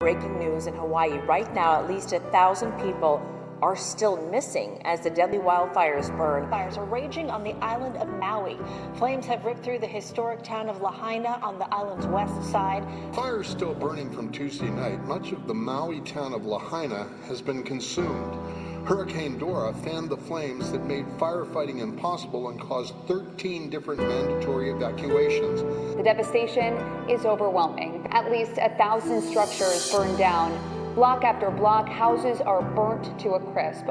Breaking news in Hawaii right now, at least 1,000 people are still missing as the deadly wildfires burn. Fires are raging on the island of Maui. Flames have ripped through the historic town of Lahaina on the island's west side. Fires still burning from Tuesday night. Much of the Maui town of Lahaina has been consumed. Hurricane Dora fanned the flames that made firefighting impossible and caused 13 different mandatory evacuations. The devastation is overwhelming. At least 1,000 structures burned down. Block after block, houses are burnt to a crisp.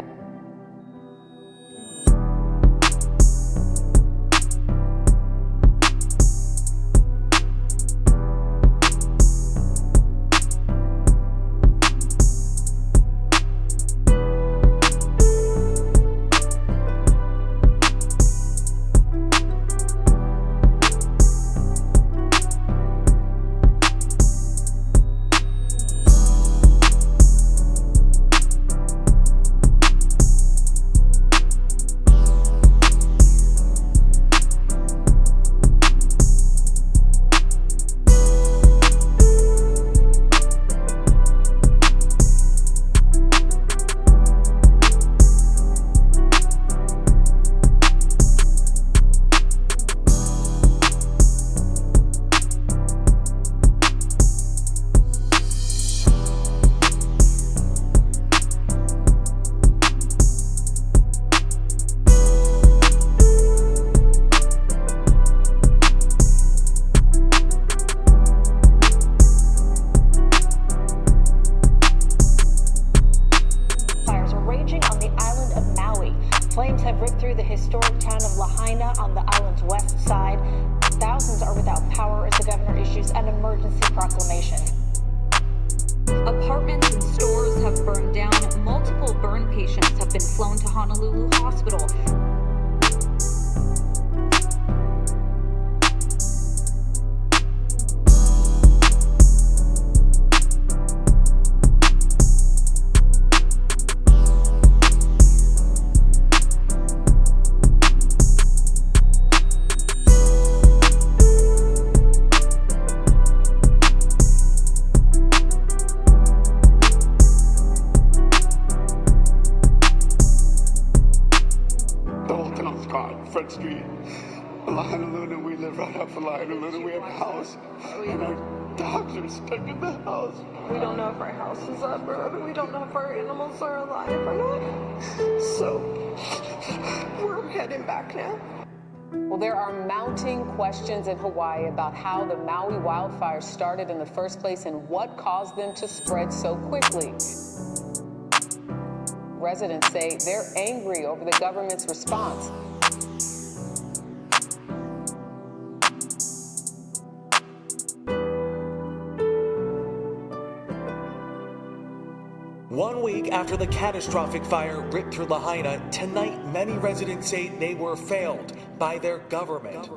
Flames have ripped through the historic town of Lahaina on the island's west side. Thousands are without power as the governor issues an emergency proclamation. Apartments and stores have burned down. Multiple burn patients have been flown to Honolulu Hospital. Front Street, Lahaina, we live right off of Lahaina. We have a house, and our dogs are stuck in the house. We don't know if our house is up or we don't know if our animals are alive or not. So, we're heading back now. Well, there are mounting questions in Hawaii about how the Maui wildfires started in the first place and what caused them to spread so quickly. Residents say they're angry over the government's response. One week after the catastrophic fire ripped through Lahaina, tonight many residents say they were failed by their government.